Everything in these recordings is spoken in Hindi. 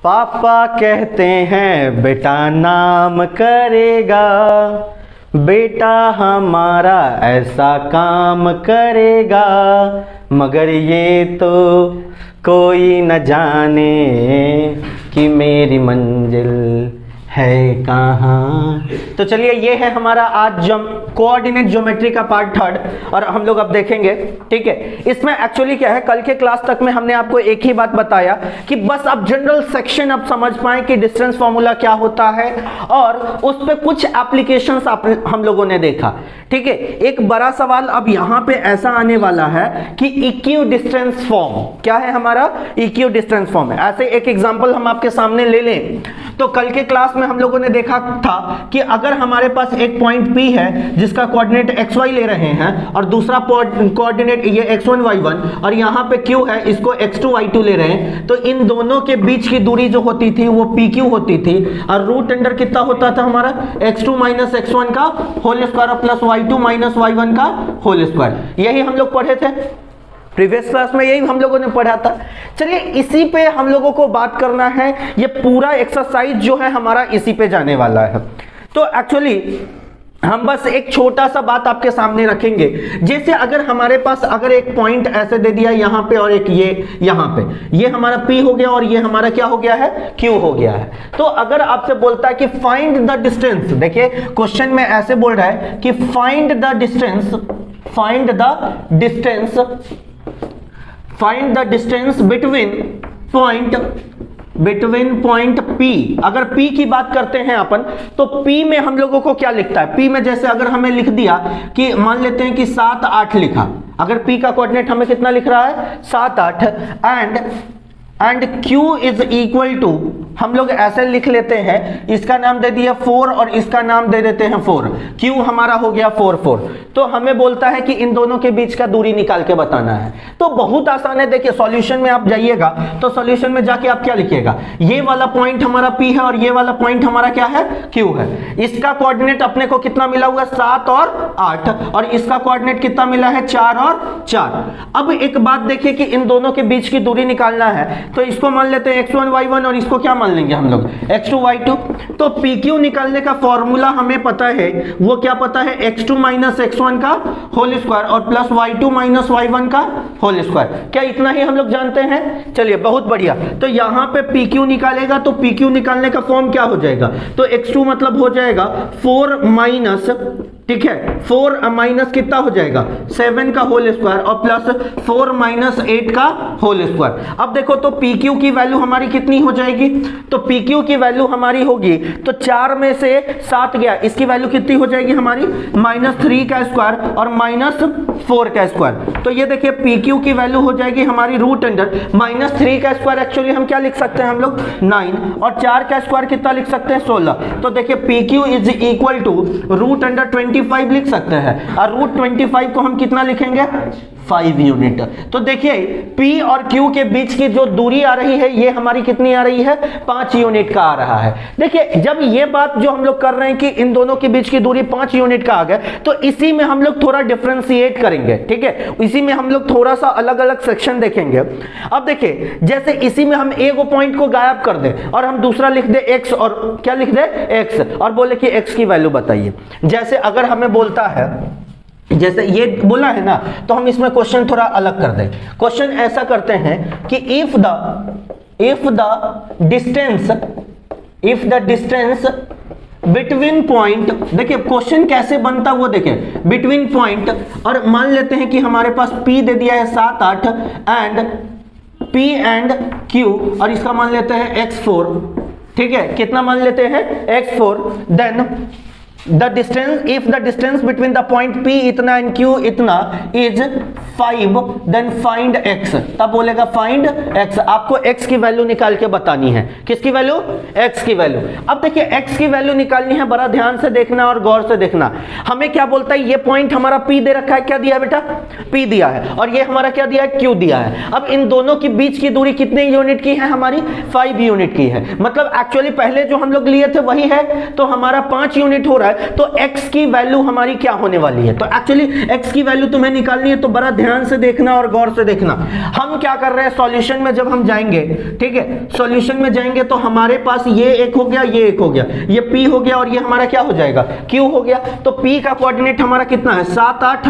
पापा कहते हैं बेटा नाम करेगा, बेटा हमारा ऐसा काम करेगा, मगर ये तो कोई न जाने कि मेरी मंजिल है कहाँ। तो चलिए ये है हमारा आज कोऑर्डिनेट ज्योमेट्री का पार्ट थर्ड और हम लोग अब देखेंगे। ठीक है, इसमें एक्चुअली क्या है, कल के क्लास तक में हमने आपको एक ही बात बताया कि बस आप जनरल सेक्शन अब समझ पाए कि डिस्टेंस फॉर्मूला क्या होता है और उस पे कुछ एप्लीकेशंस हम लोगों ने देखा। ठीक है, एक बड़ा सवाल अब यहाँ पे ऐसा आने वाला है कि इक्यू डिस्टेंस फॉर्म क्या है, हमारा इक्यू डिस्टेंस फॉर्म है। ऐसे एक एग्जांपल हम आपके सामने ले लें तो कल के क्लास में हम लोगों ने देखा था कि अगर हमारे पास एक पॉइंट P है जिसका कोऑर्डिनेट xy ले रहे हैं और दूसरा कोऑर्डिनेट ये x1 y1 और यहाँ पे Q है, इसको x2 y2 ले रहे हैं, तो इन दोनों के बीच की दूरी जो होती थी वो PQ होती थी और रूट अंडर कितना होता था हमारा x2 माइनस x1 का whole square plus y2 minus y1 का होल स्क्वायर। यही हम लोग पढ़े थे प्रीवियस क्लास में, यही हम लोगों ने पढ़ा था। चलिए इसी पे हम लोगों को बात करना है, ये पूरा एक्सरसाइज जो है हमारा इसी पे जाने वाला है। तो एक्चुअली हम बस एक छोटा सा बात आपके सामने रखेंगे, जैसे अगर हमारे पास अगर एक पॉइंट ऐसे दे दिया यहाँ पे और एक ये यहाँ पे, ये हमारा P हो गया और ये हमारा क्या हो गया है, Q हो गया है। तो अगर आपसे बोलता है कि फाइंड द डिस्टेंस, देखिए क्वेश्चन में ऐसे बोल रहा है कि find the distance between point P। अगर P की बात करते हैं अपन तो P में हम लोगों को क्या लिखता है, P में जैसे अगर हमें लिख दिया कि मान लेते हैं कि 7 8 लिखा, अगर P का कोऑर्डिनेट हमें कितना लिख रहा है 7 8 and Q is equal to, हम लोग ऐसे लिख लेते हैं, इसका नाम दे दिया 4 और इसका नाम दे देते हैं 4, Q हमारा हो गया 4 4। तो हमें बोलता है कि इन दोनों के बीच का दूरी निकाल के बताना है। तो बहुत आसान है, देखिए सॉल्यूशन में आप जाइएगा तो सॉल्यूशन में जाके आप क्या लिखिएगा, ये वाला पॉइंट हमारा P है और ये वाला पॉइंट हमारा क्या है, Q है। इसका कोऑर्डिनेट अपने को कितना मिला हुआ है 7 और 8 और इसका कोऑर्डिनेट कितना मिला है 4 और 4। अब एक बात देखिए कि इन दोनों के बीच की दूरी निकालना है तो इसको मान लेते हैं x1 y1 और इसको क्या मान लेंगे हम लोग x2 y2। तो PQ निकालने का फॉर्मूला हमें पता है, वो क्या पता है, x2 माइनस x1 का होल स्क्वायर और प्लस y2 माइनस y1 का होल स्क्वायर। क्या इतना ही हम लोग जानते हैं? चलिए बहुत बढ़िया। तो यहाँ पे PQ निकालेगा तो PQ निकालने का फॉर्म क्या हो जाएगा, तो x2 मतलब हो जाएगा 4 माइनस, ठीक है 4 माइनस कितना हो जाएगा 7 का होल स्क्वायर और प्लस 4 माइनस 8 का होल स्क्वायर। अब देखो तो PQ की वैल्यू हमारी कितनी हो जाएगी, तो PQ की वैल्यू हमारी होगी, तो 4 में से 7 गया, इसकी वैल्यू कितनी हो जाएगी हमारी -3 का स्क्वायर और -4 का स्क्वायर। तो ये देखिए PQ की वैल्यू हो जाएगी हमारी रूट अंडर -3 का स्क्वायर, एक्चुअली हम क्या लिख सकते हैं हम लोग 9 और 4 का स्क्वायर कितना लिख सकते हैं 16। तो देखिए PQ is equal to root under 25 लिख सकते हैं और रूट 25 को हम कितना लिखेंगे 5 यूनिट। तो देखिए P और Q के बीच की जो दूरी आ रही है ये हमारी कितनी आ रही है 5 यूनिट का आ रहा है। देखिए जब ये बात जो हम लोग कर रहे हैं कि इन दोनों के बीच की दूरी 5 यूनिट का आ गया, तो इसी में हम लोग थोड़ा डिफरेंशिएट करेंगे। ठीक है, इसी में हम लोग थोड़ा सा अलग अलग सेक्शन देखेंगे। अब देखिए जैसे इसी में हम एक पॉइंट को गायब कर दें और हम दूसरा लिख दे x और क्या लिख दे x और बोले कि x की वैल्यू बताइए। जैसे अगर हमें बोलता है, जैसे ये बोला है ना, तो हम इसमें क्वेश्चन थोड़ा अलग कर दें। क्वेश्चन ऐसा करते हैं कि if the distance between point, देखिए क्वेश्चन कैसे बनता वो देखिए, बिटवीन पॉइंट और मान लेते हैं कि हमारे पास P दे दिया है 7 8 एंड P एंड Q और इसका मान लेते हैं x4। ठीक है, कितना मान लेते हैं x4। Then the distance, if the distance between the point P इतना एंड Q इतना इज 5, देन फाइंड x। तब बोलेगा फाइंड x, आपको x की वैल्यू निकाल के बतानी है। किसकी वैल्यू? x की वैल्यू। अब देखिए x की वैल्यू निकालनी है, बड़ा ध्यान से देखना और गौर से देखना। हमें क्या बोलता है, ये पॉइंट हमारा P दे रखा है, क्या दिया है बेटा P दिया है, और ये हमारा क्या दिया है Q दिया है। अब इन दोनों के बीच की दूरी कितने यूनिट की है हमारी 5 यूनिट की है। मतलब एक्चुअली पहले जो हम लोग लिए थे वही है, तो हमारा 5 यूनिट हो रहा है। है तो x की वैल्यू हमारी क्या होने वाली है। तो एक्चुअली x की वैल्यू तुम्हें निकालनी है तो बड़ा ध्यान से देखना और गौर से देखना। हम क्या कर रहे हैं, सॉल्यूशन में जब हम जाएंगे, ठीक है, सॉल्यूशन में जाएंगे तो हमारे पास ये एक हो गया, ये एक हो गया, ये p हो गया और ये हमारा क्या हो जाएगा, q हो गया। तो p का कोऑर्डिनेट हमारा कितना है 7 8,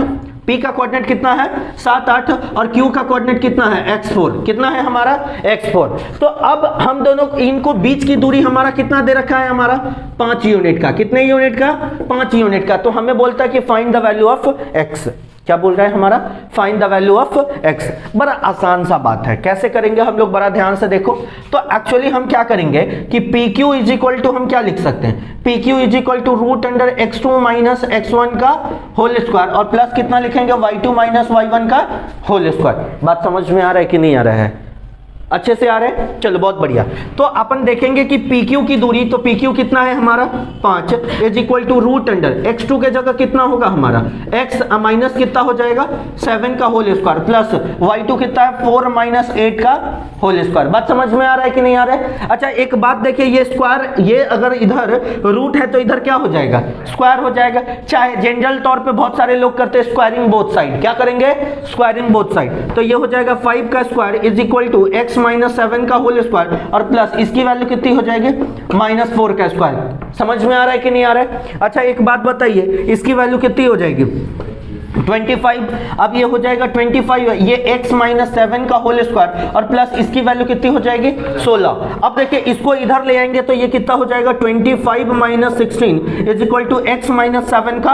P का कोऑर्डिनेट कितना है 7 8 और Q का कोऑर्डिनेट कितना है x4, कितना है हमारा x4। तो अब हम दोनों इनको बीच की दूरी हमारा कितना दे रखा है, हमारा 5 यूनिट का। कितने यूनिट का, 5 यूनिट का। तो हमें बोलता है कि find the value of x। क्या बोल रहा है हमारा, find the value of x। बड़ा आसान सा बात है, कैसे करेंगे हम लोग, बड़ा ध्यान से देखो। तो एक्चुअली हम क्या करेंगे कि PQ इज इक्वल टू, हम क्या लिख सकते हैं, PQ is equal to root under x2 minus x1 का होल स्क्वायर और प्लस कितना लिखेंगे y2 माइनस y1 का होल स्क्वायर। बात समझ में आ रहा है कि नहीं आ रहा है, अच्छे से आ रहे हैं, चलो बहुत बढ़िया। तो अपन देखेंगे कि PQ की दूरी, तो PQ कितना है हमारा 5 is equal to root under x2 के जगह कितना होगा हमारा x माइनस कितना हो जाएगा 7 का होल स्क्वायर प्लस y2 कितना है 4 माइनस 8 का होल स्क्वायर। बात समझ में आ रहा है कि नहीं आ रहा है। अच्छा एक बात देखिए, ये स्क्वायर, ये अगर इधर रूट है तो इधर क्या हो जाएगा, स्क्वायर हो जाएगा। चाहे जनरल तौर पे बहुत सारे लोग करते हैं स्क्वायरिंग बोथ साइड, क्या करेंगे, स्क्वायरिंग बोथ साइड। तो ये हो जाएगा 5 का square is equal to x minus 7 का होल स्क्वायर और प्लस इसकी वैल्यू कितनी हो जाएगी -4 का स्क्वायर। समझ में आ रहा है कि नहीं आ रहा है। अच्छा एक बात बताइए, इसकी वैल्यू कितनी हो जाएगी 25। अब ये हो जाएगा 25, ये x माइनस 7 का होल स्क्वायर और प्लस इसकी वैल्यू कितनी हो जाएगी 16। अब देखिए इसको इधर ले आएंगे तो ये कितना हो जाएगा 25 minus 16 is equal to x minus 7 का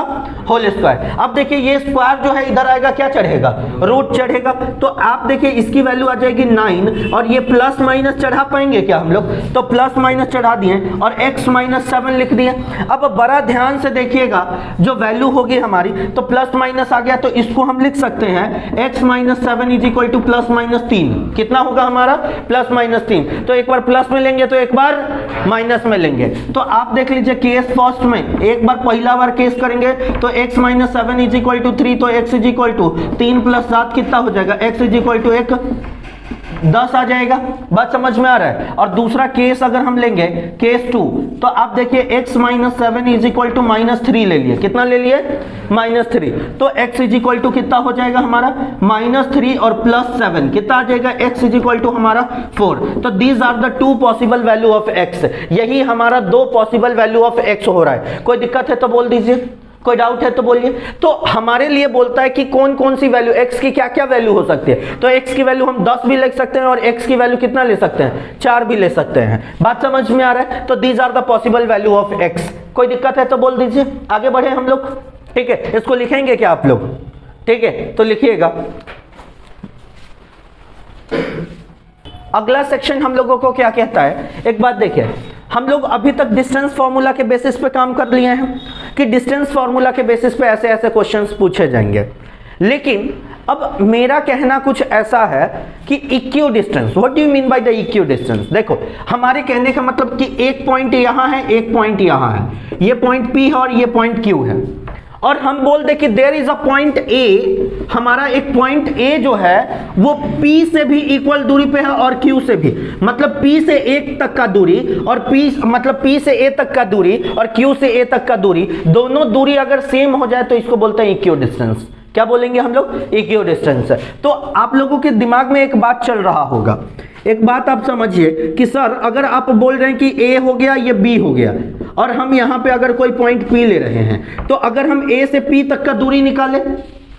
होल स्क्वायर। अब देखिए ये स्क्वायर जो है इधर आएगा, क्या चढ़ेगा, रूट चढ़ेगा। तो आप देखिए इसकी वैल्यू आ जाएगी 9 और ये प्लस माइनस चढ़ा पाएंगे क्या हम लोग, तो प्लस माइनस चढ़ा दिए और x माइनस 7 लिख दिए। अब बड़ा ध्यान से देखिएगा, जो वैल्यू होगी हमारी, तो प्लस माइनस आ गया तो इसको हम लिख सकते हैं x minus 7 is equal two plus minus 3। कितना होगा हमारा प्लस माइनस 3। तो एक बार प्लस में लेंगे तो एक बार माइनस में लेंगे। तो आप देख लीजिए केस फर्स्ट में, एक बार पहला बार केस करेंगे तो x minus 7 is equal to 3, तो x is equal to 3 plus 7 कितना हो जाएगा, x इज इक्वल टू 1 10 आ जाएगा। बात समझ में आ रहा है। और दूसरा केस अगर हम लेंगे केस 2, तो आप देखिए x minus 7 is equal to -3 ले लिए। कितना ले लिए -3। तो x इज इक्वल टू कितना हो जाएगा हमारा -3 और प्लस 7 कितना आ जाएगा, x इज इक्वल टू हमारा 4। तो these are the 2 possible value of x। यही हमारा 2 पॉसिबल वैल्यू ऑफ x हो रहा है। कोई दिक्कत है तो बोल दीजिए, कोई डाउट है तो बोलिए। तो हमारे लिए बोलता है कि कौन कौन सी वैल्यू, x की क्या क्या वैल्यू हो सकती है। तो x की वैल्यू हम 10 भी ले सकते हैं और x की वैल्यू कितना ले सकते हैं, 4 भी ले सकते हैं। बात समझ में आ रहा है। तो these are the possible value of x। कोई दिक्कत है तो बोल दीजिए, आगे बढ़े हम लोग। ठीक है, इसको लिखेंगे क्या आप लोग, ठीक है तो लिखिएगा। अगला सेक्शन हम लोगों को क्या कहता है, एक बात देखिए, हम लोग अभी तक डिस्टेंस फार्मूला के बेसिस पे काम कर लिए हैं कि डिस्टेंस फार्मूला के बेसिस पे ऐसे ऐसे क्वेश्चंस पूछे जाएंगे। लेकिन अब मेरा कहना कुछ ऐसा है कि equidistance, what do you mean by the equidistance. देखो हमारे कहने का मतलब कि एक पॉइंट यहां है, एक पॉइंट यहां है, ये पॉइंट P है और ये पॉइंट Q है, और हम बोल दे कि there is a point A, हमारा एक पॉइंट A जो है वो P से भी इक्वल दूरी पे है और Q से भी, मतलब P से 1 तक का दूरी और P से A तक का दूरी और Q से A तक का दूरी, दोनों दूरी अगर सेम हो जाए तो इसको बोलते हैं इक्यू डिस्टेंस। क्या बोलेंगे हम लोग, इक्यू डिस्टेंस। तो आप लोगों के दिमाग में एक बात चल रहा होगा, एक बात आप समझिए कि सर अगर आप बोल रहे हैं कि A हो गया, ये B हो गया, और हम यहां पे अगर कोई पॉइंट P ले रहे हैं, तो अगर हम A से P तक का दूरी निकालें,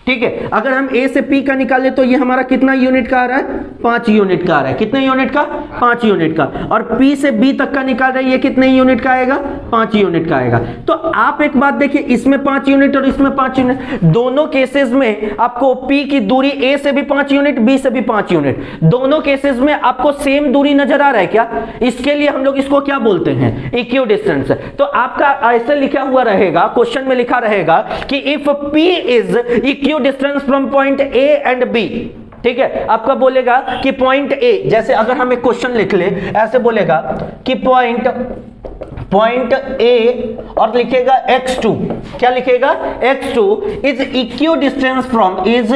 ठीक है, अगर हम A से P का निकाले तो ये हमारा कितना यूनिट का आ रहा है, 5 यूनिट का आ रहा है। कितने यूनिट का, 5 यूनिट का। और P से B तक का निकाल रहे हैं, ये कितने यूनिट का आएगा, 5 यूनिट का आएगा। तो आप एक बात देखिए, इसमें 5 यूनिट और इसमें 5 यूनिट, दोनों केसेस में आपको P की दूरी A से भी 5 यूनिट, B से भी 5 यूनिट, दोनों केसेस में आपको सेम दूरी नजर आ रहा है क्या, इसके लिए हम लोग इसको क्या बोलते हैं, इक्यू डिस्टेंस। तो आपका ऐसे लिखा हुआ रहेगा, क्वेश्चन में लिखा रहेगा कि if P is equidistance from point A and B, ठीक है, आपका बोलेगा कि पॉइंट A, जैसे अगर हम एक क्वेश्चन लिख ले, ऐसे बोलेगा कि पॉइंट A और लिखेगा x2, क्या लिखेगा, x2 is equidistance from, is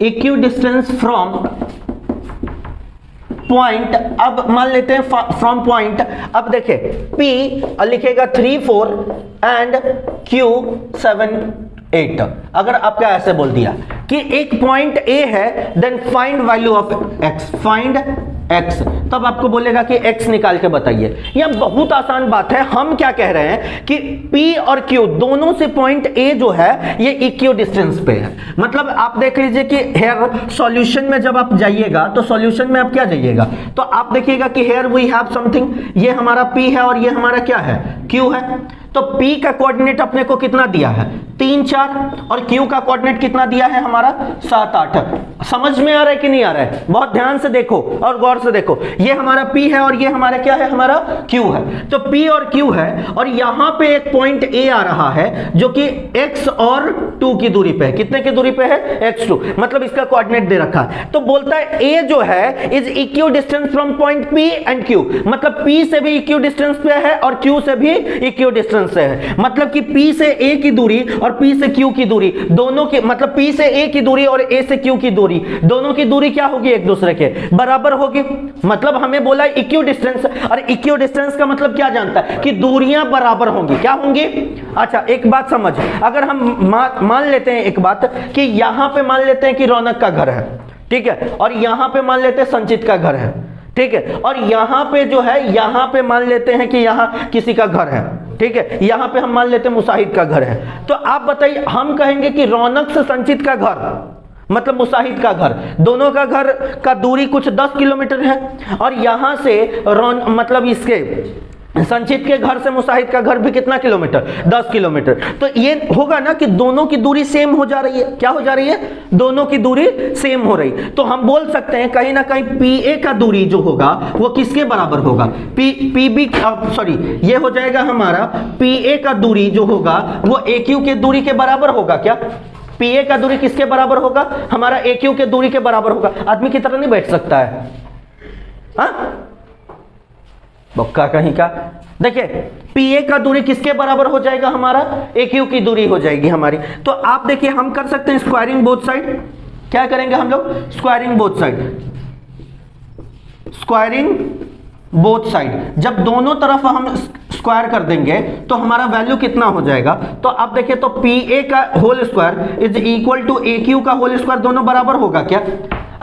equidistance from point, अब मान लेते हैं फ्रॉम पॉइंट, अब देखे P लिखेगा 3 4 एंड Q 7 8। अगर आपका ऐसे बोल दिया कि एक पॉइंट A है, then find value of x, find x, तब आपको बोलेगा कि x निकाल के बताइए। यह बहुत आसान बात है। हम क्या कह रहे हैं कि P और Q दोनों से पॉइंट A जो है ये इक्वल डिस्टेंस पे है। मतलब आप देख लीजिए कि हेयर सॉल्यूशन में जब आप जाइएगा तो सॉल्यूशन में आप क्या जाइएगा, तो आप देखिएगा कि हेयर वी हैव समथिंग, ये हमारा P है और ये हमारा क्या है, Q है। तो P का कोऑर्डिनेट अपने को कितना दिया है, 3 4, और Q का कोऑर्डिनेट कितना दिया है हमारा, 7 8। समझ में आ रहा है कि नहीं आ रहा है? बहुत ध्यान से देखो और गौर से देखो, ये हमारा P है और ये हमारा क्या है, हमारा Q है। तो P और Q है और यहां पे एक पॉइंट A आ रहा है जो कि x और 2 की दूरी पे है। कितने की दूरी पे है, x2, मतलब इसका कोऑर्डिनेट दे रखा है। तो बोलता है A जो है is equal distance from point P and Q, मतलब P से भी इक्वल डिस्टेंस पे है और Q से भी इक्वल डिस्टेंस से है। मतलब कि P से A की दूरी और P से Q की दूरी दोनों की, मतलब P से A की दूरी और A से Q की दूरी, दोनों की दूरी क्या होगी, एक दूसरे के बराबर होगी। मतलब हमें बोला इक्वल डिस्टेंस, और इक्वल डिस्टेंस का मतलब क्या जानता है कि दूरियां बराबर होंगी, क्या होंगी। अच्छा एक बात समझ, अगर हम मान लेते हैं एक बात कि यहां पे मान लेते हैं कि रौनक का घर है, ठीक है, और यहां पे मान लेते हैं संचित का घर है, ठीक है, और यहां पे जो है, यहां पे मान लेते हैं कि यहां किसी का घर है, ठीक है, यहां पे हम मान लेते हैं मुसाहिद का घर है। तो आप बताइए, हम कहेंगे कि रौनक से संचित का घर मतलब मुसाहिद का घर, दोनों का घर का दूरी कुछ 10 किलोमीटर है, और यहां से मतलब इसके संचित के घर से मुसाहिद का घर भी कितना किलोमीटर, 10 किलोमीटर। तो ये होगा ना कि दोनों की दूरी सेम हो जा रही है। क्या हो जा रही है, दोनों की दूरी सेम हो रही। तो हम बोल सकते हैं कहीं ना कहीं PA का दूरी जो होगा वो किसके बराबर होगा, PB, सॉरी ये हो जाएगा हमारा PA का दूरी जो होगा वो AQ के दूरी के बराबर होगा। क्या PA का दूरी किसके बराबर होगा, हमारा AQ के दूरी के बराबर होगा। आदमी की तरह नहीं बैठ सकता है, हाँ बक्का कहीं का। देखिए PA का दूरी किसके बराबर हो जाएगा, हमारा AQ की दूरी हो जाएगी हमारी। तो आप देखिए हम कर सकते हैं स्क्वायरिंग बोथ साइड। क्या करेंगे हम लोग, squaring both side, squaring both side. जब दोनों तरफ हम स्क्वायर कर देंगे तो हमारा वैल्यू कितना हो जाएगा, तो आप देखिए तो PA का whole square is equal to AQ का होल स्क्वायर, दोनों बराबर होगा। क्या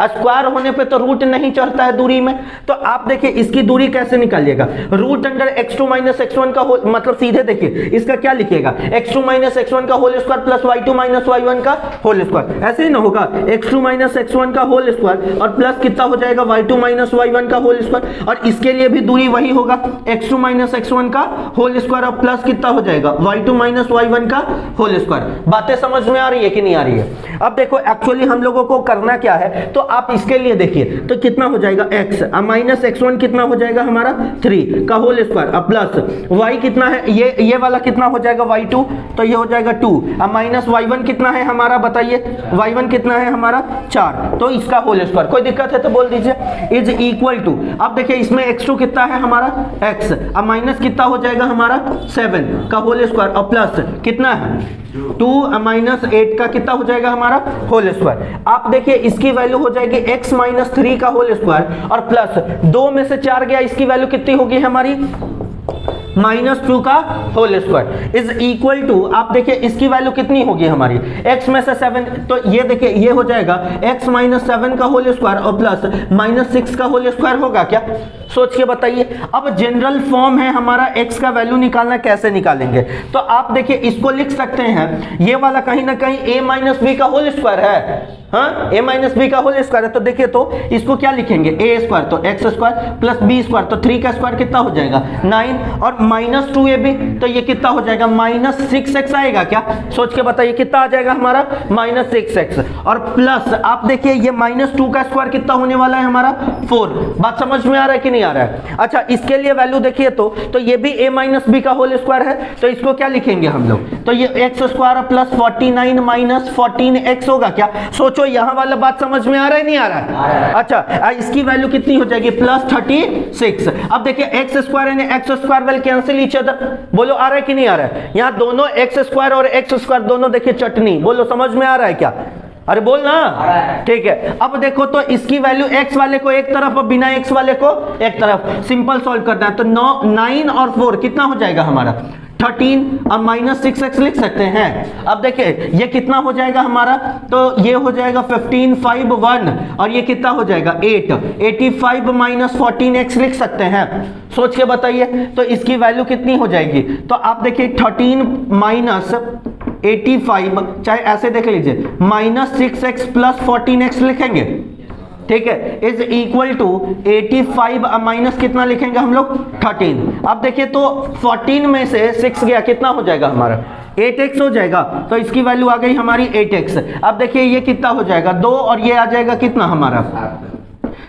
स्क्वायर होने पे तो रूट नहीं चढ़ता है दूरी में, तो आप देखिए इसकी दूरी कैसे निकालिएगा, root under x2 minus x1 का होल, मतलब सीधे देखिए इसका क्या लिखिएगा, x2 माइनस x1 का whole square plus y2 minus y1 का होल स्क्वायर। ऐसे ही ना होगा, x2 माइनस x1 का होल स्क्वायर और प्लस कितना हो जाएगा y2 माइनस y1 का होल स्क्वायर, और इसके लिए भी दूरी वही होगा, x2 माइनस x1 का होल स्क्वायर और प्लस कितना हो जाएगा y2 माइनस y1 का होल स्क्वायर। बातें समझ में आ रही है कि नहीं आ रही है। अब देखो एक्चुअली हम लोगों को करना क्या है, तो आप इसके लिए देखिए तो कितना हो जाएगा x माइनस x1 कितना हो जाएगा हमारा 3 का होल स्क्वायर, अब प्लस y कितना है, ये वाला कितना हो जाएगा y2, तो ये हो जाएगा 2, अब माइनस y1 कितना है हमारा, बताइए y1 कितना है हमारा 4, तो इसका होल स्क्वायर। कोई दिक्कत है तो बोल दीजिए, इज इक्वल टू, अब देखिए इसमें x2 कितना है हमारा x, अब माइनस कितना हो जाएगा हमारा 7 का होल स्क्वायर, और प्लस कितना है 2 माइनस 8 का कितना हो जाएगा हमारा होल स्क्वायर। आप देखिए इसकी वैल्यू हो जाएगी x माइनस 3 का होल स्क्वायर और प्लस 2 में से 4 गया, इसकी वैल्यू कितनी होगी हमारी -2 का whole square is equal to, आप देखिए इसकी वैल्यू कितनी होगी हमारी x में से 7, तो ये देखिए ये हो जाएगा x माइनस 7 का होल स्क्वायर और प्लस -6 का होल स्क्वायर होगा। क्या सोच के बताइए। अब जनरल फॉर्म है हमारा x का वैल्यू निकालना, कैसे निकालेंगे, तो आप देखिए इसको लिख सकते हैं, ये वाला कहीं ना कहीं a माइनस बी का होल स्क्वायर है, हाँ a माइनस बी का होल स्क्वायर है, तो देखिए तो इसको क्या लिखेंगे a स्क्वायर, तो x square plus b square, तो 3 का स्क्वायर कितना हो जाएगा 9, और -2ab, तो ये कितना हो जाएगा -6x आएगा। क्या सोच के बताइए कितना आ जाएगा हमारा -6x, और प्लस आप देखिए ये -2 का स्क्वायर कितना होने वाला है हमारा 4। बात समझ में आ रहा है कि नहीं आ रहा है। अच्छा इसके लिए वैल्यू देखिए तो ये भी a माइनस बी का होल स्क्वायर है, तो इसको क्या लिखेंगे हम लोग, तो ये x square plus 49 minus 14x होगा। क्या सोचो यहाँ वाला बात समझ में आ रहा है नहीं आ रहा है। अच्छा इसकी वैल्यू कितनी हो जाएगी +36। अब देखिए x square and x square will cancel each other, बोलो आ रहा है कि नहीं आ रहा है। यहाँ दोनों एक्स स्क्वायर और एक्स स्क्वायर दोनों देखिए चटनी, बोलो समझ में आ रहा है क्या, अरे बोल ना, ठीक है। अब देखो तो इसकी वैल्यू x वाले को एक तरफ और बिना x वाले को एक तरफ, सिंपल सॉल्व करना है। तो 9 और 4 कितना हो जाएगा हमारा 13 और -6x लिख सकते हैं। अब देखिए ये कितना हो जाएगा हमारा, तो ये हो जाएगा 15 5 1 और ये कितना हो जाएगा 8, 85 14x लिख सकते हैं। सोच के बताइए तो इसकी वैल्यू कितनी हो जाएगी। तो आप देखिए 13 -85, चाहे ऐसे देख लीजिए, -6x + 14x लिखेंगे, ठीक है, इज इक्वल टू 85 माइनस कितना लिखेंगे हम लोग 13। अब देखिए तो 14 में से 6 गया, कितना हो जाएगा हमारा 8x हो जाएगा। तो इसकी वैल्यू आ गई हमारी 8x। अब देखिए ये कितना हो जाएगा 2 और ये आ जाएगा कितना हमारा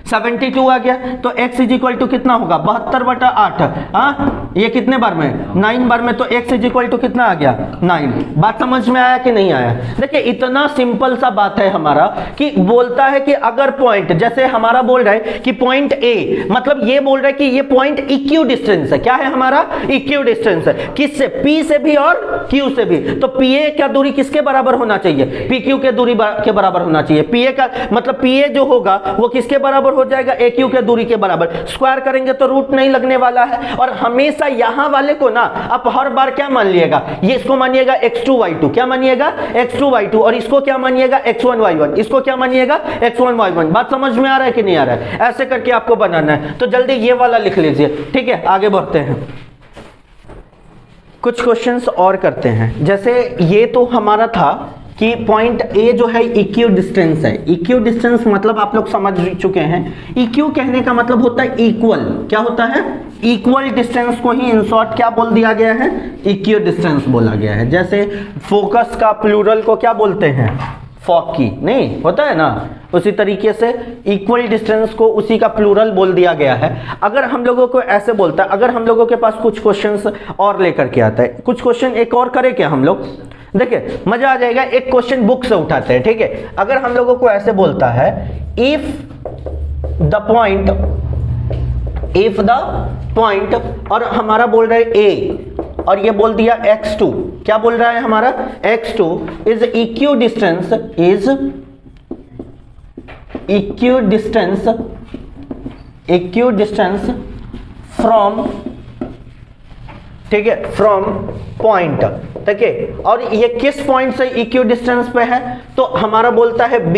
72 आ गया। तो x इज इक्वल टू कितना होगा 72/8। हाँ ये कितने बार में 9 बार में, तो x इज इक्वल टू कितना आ गया 9। बात समझ में आया कि नहीं आया। देखिए इतना सिंपल सा बात है हमारा कि बोलता है कि अगर पॉइंट, जैसे हमारा बोल रहा है कि पॉइंट ए, मतलब ये बोल रहा है कि ये पॉइंट इक्यू डिस्टेंस है। क्या है हमारा इक्यू डिस्टेंस है, किससे p से भी और q से भी। तो pa का दूरी किसके बराबर होना चाहिए pq के दूरी के बराबर होना चाहिए। pa का मतलब pa जो होगा वो किसके बराबर हो जाएगा aq के दूरी के बराबर। स्क्वायर करेंगे तो रूट नहीं लगने वाला है। और हमेशा यहां वाले को ना आप हर बार क्या मान लिएगा, ये इसको मानिएगा x2 y2, क्या मानिएगा x2 y2, और इसको क्या मानिएगा x1 y1, इसको क्या मानिएगा x1 y1। बात समझ में आ रहा है कि नहीं आ रहा है। ऐसे करके आपको बनाना है। तो जल्दी ये वाला लिख लीजिए, ठीक है। आगे बढ़ते हैं, कुछ क्वेश्चंस और करते हैं। जैसे ये तो हमारा था कि पॉइंट ए जो है इक्यू डिस्टेंस है। इक्यू डिस्टेंस मतलब आप लोग समझ चुके हैं, इक्यू कहने का मतलब होता है इक्वल। क्या होता है इक्वल डिस्टेंस को ही इन शॉर्ट क्या बोल दिया गया है इक्यू डिस्टेंस बोला गया है। जैसे फोकस का प्लूरल को क्या बोलते हैं फोकी, नहीं होता है ना, उसी तरीके से इक्वल डिस्टेंस को उसी का प्लूरल बोल दिया गया है। अगर हम लोगों को ऐसे बोलता है, अगर हम लोगों के पास कुछ क्वेश्चंस और लेकर के आता है, कुछ क्वेश्चन एक और करें क्या हम लोग, देखिए मजा आ जाएगा। एक क्वेश्चन बुक से उठाते हैं, ठीक है। अगर हम लोगों को ऐसे बोलता है इफ द पॉइंट और हमारा बोल रहा है ए और ये बोल दिया x2, क्या बोल रहा है हमारा x2 is equidistance from, ठीक है, फ्रॉम पॉइंट, ठीक है। और ये किस पॉइंट से इक्यू डिस्टेंस पे है, तो हमारा बोलता है B,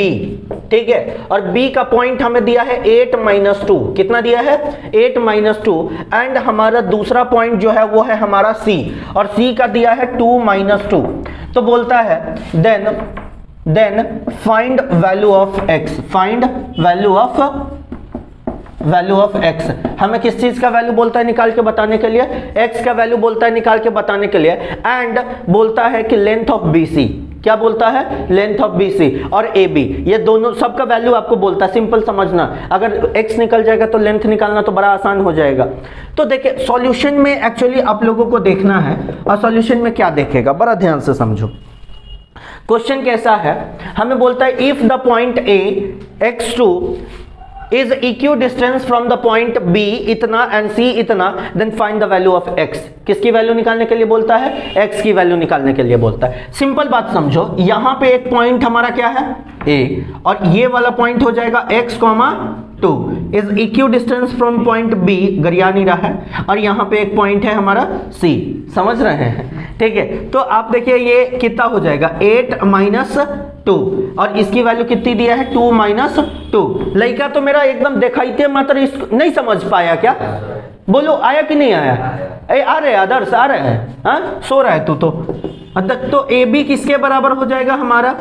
ठीक है। और B का पॉइंट हमें दिया है 8 - 2, कितना दिया है 8 - 2। एंड हमारा दूसरा पॉइंट जो है वो है हमारा C, और C का दिया है 2 - 2। तो बोलता है then find value of x, find value of x। हमें किस चीज का वैल्यू बोलता है निकाल के बताने के लिए, x का वैल्यू बोलता है निकाल के बताने के लिए। एंड बोलता है कि लेंथ ऑफ BC, क्या बोलता है लेंथ ऑफ BC और AB, ये दोनों सबका वैल्यू आपको बोलता है। सिंपल समझना, अगर x निकल जाएगा तो लेंथ निकालना तो बड़ा आसान हो जाएगा। तो देखिए सॉल्यूशन में एक्चुअली आप लोगों को देखना है, और सॉल्यूशन में क्या देखेगा बड़ा ध्यान से समझो। क्वेश्चन कैसा है, हमें बोलता है if the point A x2 is equal distance from the point B इतना and C इतना, then find the value of x। किसकी वैल्यू निकालने के लिए बोलता है x की वैल्यू निकालने के लिए बोलता है। सिंपल बात समझो, यहां पे एक पॉइंट हमारा क्या है A, और ये वाला पॉइंट हो जाएगा x, 2 is equidistance from point B, गरिया नहीं रहा है, और यहां पे एक पॉइंट है हमारा C, समझ रहे हैं, ठीक है। तो आप देखिए ये कितना हो जाएगा 8 - 2, और इसकी वैल्यू कितनी दिया है 2 - 2। लड़का तो मेरा एकदम दिखाई मात्र इसको नहीं समझ पाया, क्या बोलो आया कि नहीं आया? आ रहे आदर्श आ रहे हैं, हाँ सो रहा है तू तो ए बी किसके बराबर हो जाएगा हमारा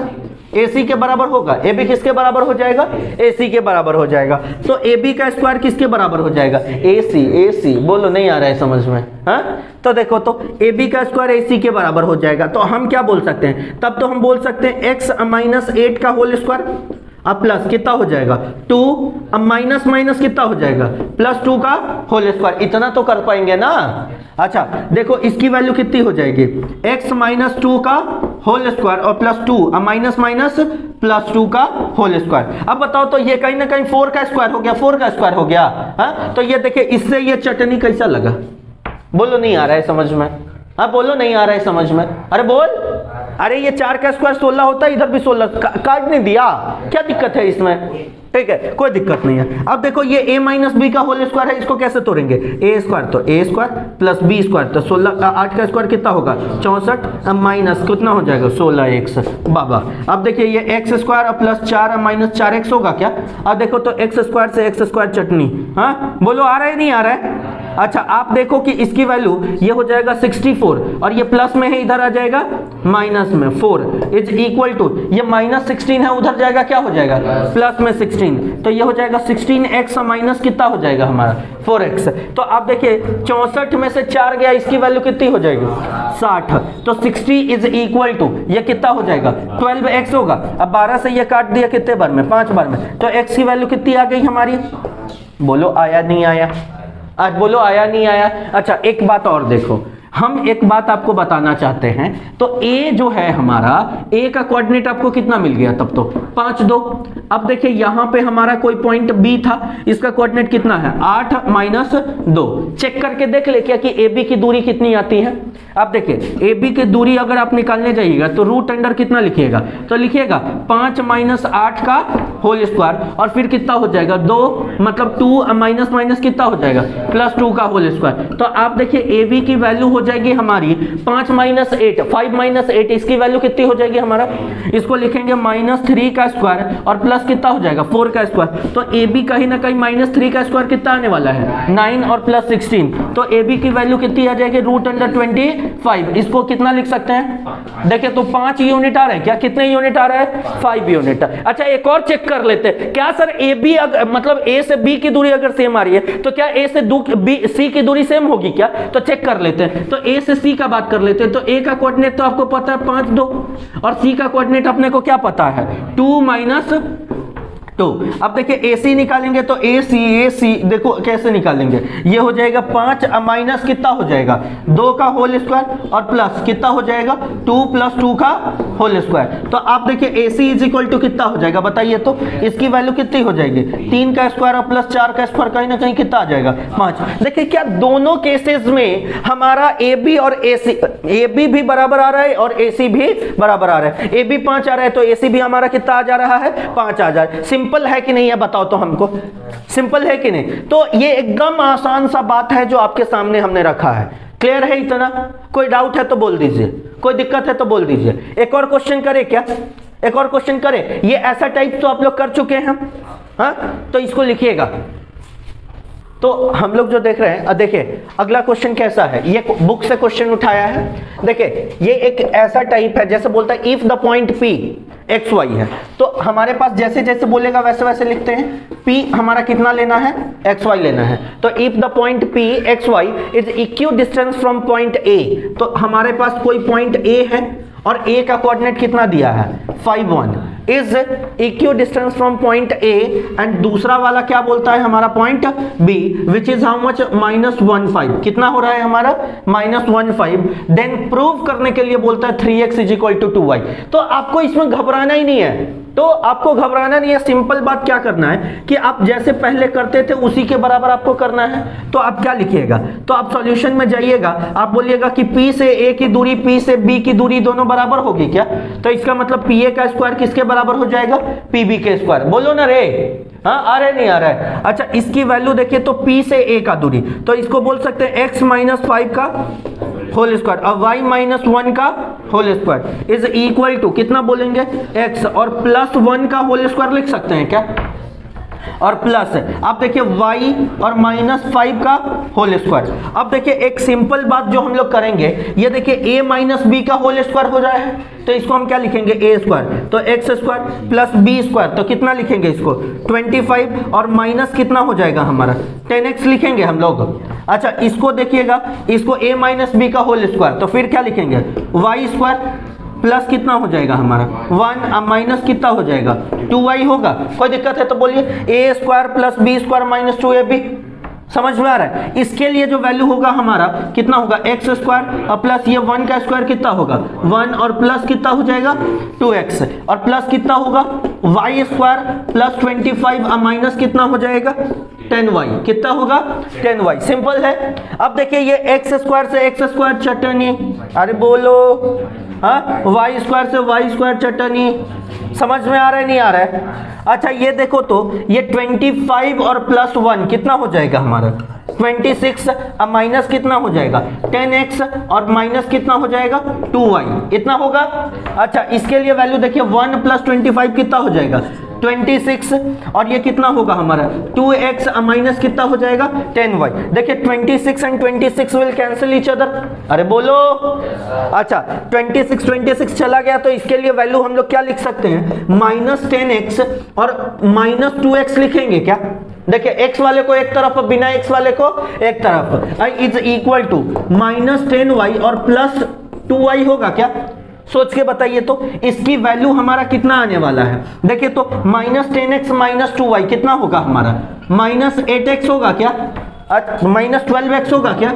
AC के बराबर होगा। AB किसके बराबर हो जाएगा AC के बराबर हो जाएगा। तो AB का स्क्वायर किसके बराबर हो जाएगा AC। बोलो नहीं आ रहा है समझ में, हाँ? तो देखो तो AB का स्क्वायर AC के बराबर हो जाएगा। तो हम क्या बोल सकते हैं, तब तो हम बोल सकते हैं x - 8 का होल स्क्वायर अब प्लस कितना हो जाएगा 2, अब माइनस माइनस कितना हो जाएगा +2 का होल स्क्वायर। इतना तो कर पाएंगे ना। अच्छा देखो इसकी वैल्यू कितनी हो जाएगी x - 2 का होल स्क्वायर और +2, अब माइनस माइनस +2 का होल स्क्वायर। अब बताओ तो ये कहीं ना कहीं 4 का स्क्वायर हो गया, 4 का स्क्वायर हो गया, हाँ? तो ये देखिए इससे ये चटनी कैसा लगा, बोलो नहीं आ रहा है समझ में, हाँ बोलो नहीं आ रहा है समझ में, अरे बोल अरे ये 4 का स्क्वायर 16 होता है, इधर भी 16 काट नहीं दिया, क्या दिक्कत है इसमें? ठीक है, कोई दिक्कत नहीं है। अब देखो ये a माइनस बी का होल स्क्वायर है, इसको कैसे तोड़ेंगे? ए स्क्वायर तो ए स्क्वायर प्लस बी स्क्वायर, तो 16 8 का स्क्वायर कितना होगा? 64 माइनस कितना हो जाएगा? 16x बाबा। अब देखिए ये x square plus 4 minus 4x होगा क्या? अब देखो तो एक्स स्क्वायर से एक्स स्क्वायर चटनी, हाँ बोलो आ रहा है नहीं आ रहा है? अच्छा आप देखो कि इसकी वैल्यू ये हो जाएगा 64 और ये प्लस में है, इधर आ जाएगा माइनस में 4 इज इक्वल टू, ये माइनस 16 है, उधर जाएगा क्या हो जाएगा? प्लस में 16, तो ये हो जाएगा 16x माइनस कितना हो जाएगा हमारा? 4x। तो आप देखिए 64 में से 4 गया, इसकी वैल्यू कितनी हो जाएगी? 60। तो 60 इज इक्वल टू ये कितना हो जाएगा? 12x होगा। अब 12 से ये काट दिया कितने बार में? 5 बार में, तो x की वैल्यू कितनी आ गई हमारी? बोलो आया नहीं आया? आज बोलो आया नहीं आया? अच्छा एक बात और देखो, हम एक बात आपको बताना चाहते हैं, तो a जो है हमारा, a का कोऑर्डिनेट आपको कितना मिल गया? तब तो 5 2। अब देखिए यहाँ पे हमारा कोई पॉइंट b था, इसका कोऑर्डिनेट कितना है? 8 माइनस 2। चेक करके देख ले क्या कि ab की दूरी कितनी आती है। अब देखिए ab की दूरी अगर आप निकालने जाइएगा तो रूट अंडर कितना लिखिएगा? तो लिखिएगा 5 माइनस 8 का होल स्क्वायर और फिर कितना हो जाएगा? 2 मतलब 2 माइनस माइनस कितना हो जाएगा? प्लस 2 का होल स्क्वायर। तो आप देखिए ab की वैल्यू हो जाएगी हमारी 5 माइनस 8, 5 माइनस 8, इसकी वैल्यू कितनी हो जाएगी हमारा? इसको लिखेंगे माइनस 3 का स्क्वायर और प्लस कितना हो जाएगा? 4 का स्क्वायर। तो AB कहीं ना कहीं माइनस 3 का स्क्वायर कितना आने वाला है? 9 और प्लस 16, तो AB की वैल्यू कितनी आ जाएगी? Root under 25। इसको कितना लिख सकते हैं? देखिए तो 5 यूनिट आ रहे हैं क्या? कितने यूनिट आ रहा है? 5 यूनिट। अच्छा एक और चेक कर लेते हैं, क्या सर AB मतलब A से B की दूरी अगर सेम आ रही है तो क्या A से C की दूरी सेम होगी क्या? तो चेक कर लेते हैं। तो A से C का बात कर लेते हैं, तो A का कोऑर्डिनेट तो आपको पता है 5 2 और C का कोऑर्डिनेट अपने को क्या पता है? 2 माइनस 2। अब देखिए AC निकालेंगे तो AC देखो कैसे निकालेंगे, ये हो जाएगा 5 माइनस कितना हो जाएगा? 2 का होल स्क्वायर और प्लस कितना हो जाएगा? 2 प्लस 2 का होल स्क्वायर। तो आप देखिए AC इज इक्वल टू कितना हो जाएगा बताइए? तो इसकी वैल्यू कितनी हो जाएगी? 3 का स्क्वायर और प्लस 4 का स्क्वायर, कहीं ना कहीं कितना आ जाएगा? 5। देखिए क्या दोनों केसेस में हमारा AB और AC, AB भी बराबर आ रहा है और AC भी बराबर आ रहा है। AB 5 आ रहा है तो AC भी हमारा कितना आ जा रहा है? 5 आ जा रहा है। सिंपल है कि नहीं है बताओ तो हमको? सिंपल है कि नहीं? तो ये एकदम आसान सा बात है जो आपके सामने हमने रखा है। क्लियर है इतना? कोई डाउट है तो बोल दीजिए, कोई दिक्कत है तो बोल दीजिए। एक और क्वेश्चन करें क्या? एक और क्वेश्चन करें? ये ऐसा टाइप तो आप लोग कर चुके हैं, हाँ तो इसको लिखिएगा। तो हम लोग जो देख रहे हैं, देखिए अगला क्वेश्चन कैसा है, ये बुक से क्वेश्चन उठाया है। देखिए ये एक ऐसा टाइप है जैसे बोलता है if the point P x y है, तो हमारे पास जैसे जैसे बोलेगा वैसे वैसे लिखते हैं। P हमारा कितना लेना है? एक्स वाई लेना है। तो if the point P x y is equidistance from point A, तो हमारे पास कोई पॉइंट A है और A का कोऑर्डिनेट कितना दिया है? 5 1 is equidistance from point A and दूसरा वाला क्या बोलता है हमारा? Point B which is how much? -15। कितना हो रहा है हमारा? -15। देन प्रूव करने के लिए बोलता है 3x is equal to 2y। तो आपको इसमें घबराना ही नहीं है, तो आपको घबराना नहीं है। सिंपल बात क्या करना है कि आप जैसे पहले करते थे उसी के बराबर आपको करना है। तो आप क्या लिखिएगा? तो आप सॉल्यूशन में जाइएगा, आप बोलिएगा कि P से A की दूरी, P से B की दूरी दोनों बराबर होगी क्या? तो इसका मतलब PA का स्क्वायर किसके बराबर हो जाएगा? PB के स्क्वायर। बोलो ना रे, हाँ आ रहा है नहीं आ रहा है? अच्छा इसकी वैल्यू देखिए, तो P से A का दूरी, तो इसको बोल सकते हैं x माइनस 5 का होल स्क्वायर और y माइनस 1 का whole square is equal to कितना बोलेंगे? x और प्लस 1 का होल स्क्वायर लिख सकते हैं क्या? और प्लस अब देखिए y और माइनस 5 का होल स्क्वायर। अब देखिए एक सिंपल बात जो हम लोग करेंगे, ये देखिए a माइनस बी का होल स्क्वायर हो रहा है, तो इसको हम क्या लिखेंगे? a square. तो x square plus b square, तो कितना लिखेंगे इसको? 25 और माइनस कितना हो जाएगा हमारा? 10x लिखेंगे हम लोग। अच्छा इसको देखिएगा, इसको a माइनस बी का होल स्क्वायर, तो फिर क्या लिखेंगे? y स्क्वायर प्लस कितना हो जाएगा हमारा? 1 माइनस कितना हो जाएगा? 2y होगा। कोई दिक्कत है तो बोलिए। a square plus b square minus 2ab, समझ में आ रहा है? इसके लिए जो वैल्यू होगा हमारा कितना होगा? एक्स स्क्वायर और प्लस ये 1 का स्क्वायर कितना होगा? 1 और प्लस कितना हो जाएगा? 2x और प्लस कितना होगा? y स्क्वायर प्लस 25 और माइनस कितना हो जाएगा? 10y। कितना होगा? 10y। सिंपल है। अब देखिए ये एक्स स्क्वायर से एक्स स्क्वायर चटनी, अरे बोलो हाँ, वाई स्क्वायर से वाई स्क्वायर चटनी, समझ में आ रहा है नहीं आ रहा है? अच्छा ये देखो तो ये 25 और प्लस 1 कितना हो जाएगा हमारा 26, अब माइनस कितना हो जाएगा 10x और माइनस कितना हो जाएगा 2y, इतना होगा। अच्छा इसके लिए वैल्यू देखिए 1 + 25 कितना हो जाएगा 26 और ये कितना होगा हमारा 2x माइनस कितना हो जाएगा 10y। देखिए 26 and 26 will cancel each other, अरे बोलो। अच्छा 26 चला गया तो इसके लिए वैल्यू हम लोग क्या लिख सकते हैं -10x और -2x लिखेंगे क्या? देखिए x वाले को एक तरफ, बिना x वाले को एक तरफ, इज इक्वल टू -10y और +2y होगा क्या? सोच के बताइए तो इसकी वैल्यू हमारा कितना आने वाला है। देखिए तो -10x -2y कितना होगा हमारा -8x होगा क्या? -12x होगा क्या?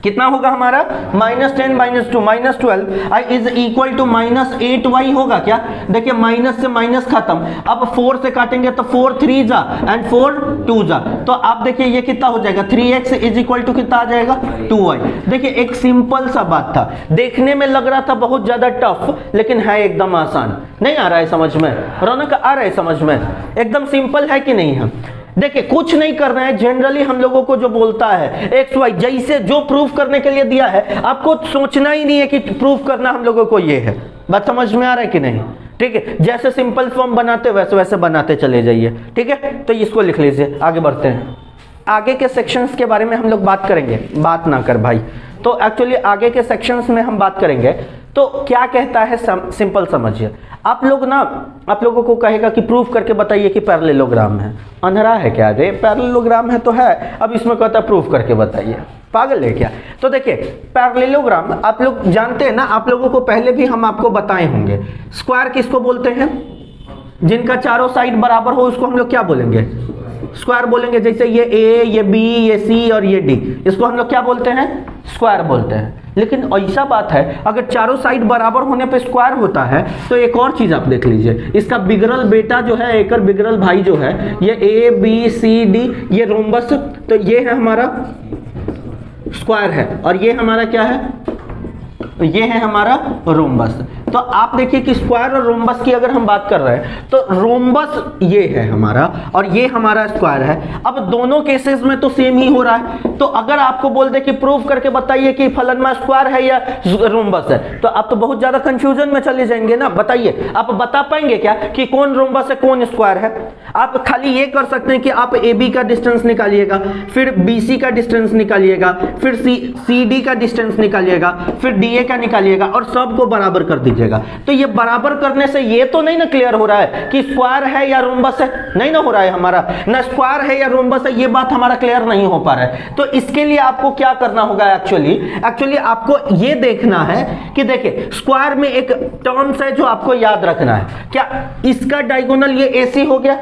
कितना होगा हमारा -10 -2 -12 इज इक्वल टू -8y होगा क्या? देखिए माइनस से माइनस खत्म, अब 4 से काटेंगे तो 4 3 जा एंड 4 2 जा, तो आप देखिए ये कितना हो जाएगा 3x इज इक्वल टू कितना आ जाएगा 2y। देखिए एक सिंपल सा बात था, देखने में लग रहा था बहुत ज्यादा टफ, लेकिन है एकदम आसान। नहीं आ रहा है समझ में? रौनक आ रहा है समझ में? एकदम सिंपल है कि नहीं है? देखिए कुछ नहीं करना है, जनरली हम लोगों को जो बोलता है एक्स वाई जैसे जो प्रूफ करने के लिए दिया है, आपको सोचना ही नहीं है कि प्रूफ करना हम लोगों को ये है। बात समझ में आ रहा है कि नहीं? ठीक है, जैसे सिंपल फॉर्म बनाते वैसे वैसे बनाते चले जाइए। ठीक है, तो इसको लिख लीजिए। आगे बढ़ते हैं, आगे के सेक्शंस के बारे में हम लोग बात करेंगे। बात ना कर भाई, तो एक्चुअली आगे के सेक्शंस में हम बात करेंगे। तो क्या कहता है सिंपल समझिए। आप लोगों को कहेगा कि प्रूफ करके बताइए कि पैरेललोग्राम है। अंधेरा है क्या? रे पैरेललोग्राम है तो है, अब इसमें कहता है प्रूफ करके बताइए, पागल है क्या? तो देखिए पैरेललोग्राम आप लोग जानते हैं ना, आप लोगों को पहले भी हम आपको बताए होंगे। स्क्वायर किसको बोलते हैं? जिनका चारों साइड बराबर हो उसको हम लोग क्या बोलेंगे? स्क्वायर बोलेंगे। जैसे ये a, ये b, ये c और ये d, इसको हम लोग क्या बोलते हैं? स्क्वायर बोलते हैं। लेकिन ऐसा बात है, अगर चारों साइड बराबर होने पे स्क्वायर होता है तो एक और चीज आप देख लीजिए, इसका बिगरल बेटा जो है, एक बिगरल भाई जो है, ये a, b, c, d, ये रोम्बस, तो ये है हमारा स्क्वायर है और ये हमारा क्या है? ये है हमारा रोम्बस। तो आप देखिए कि स्क्वायर और रोम्बस की अगर हम बात कर रहे हैं तो रोम्बस ये है हमारा और ये हमारा स्क्वायर है। अब दोनों केसेस में तो सेम ही हो रहा है, तो अगर आपको बोल दे कि प्रूफ करके बताइए कि फलनमा स्क्वायर है या रोम्बस है, तो आप तो बहुत ज्यादा कंफ्यूजन में चले जाएंगे ना। बताइए आप बता पाएंगे क्या कि कौन रोम्बस है कौन स्क्वायर है? आप खाली ये कर सकते हैं कि आप ए बी का डिस्टेंस निकालिएगा, फिर बी सी का डिस्टेंस निकालिएगा, फिर सी डी का डिस्टेंस निकालिएगा, फिर डी ए का निकालिएगा और सबको बराबर कर दीजिएगा। तो ये बराबर करने से ये तो नहीं ना क्लियर हो रहा है कि स्क्वायर है या रोम्बस है, नहीं ना हो रहा है हमारा, ना स्क्वायर है या रोम्बस है, ये बात हमारा क्लियर नहीं हो पा रहा है। तो इसके लिए आपको क्या करना होगा? एक्चुअली आपको ये देखना है कि देखिए स्क्वायर में एक टर्म्स है जो आपको याद रखना है। क्या इसका डायगोनल ये AC हो गया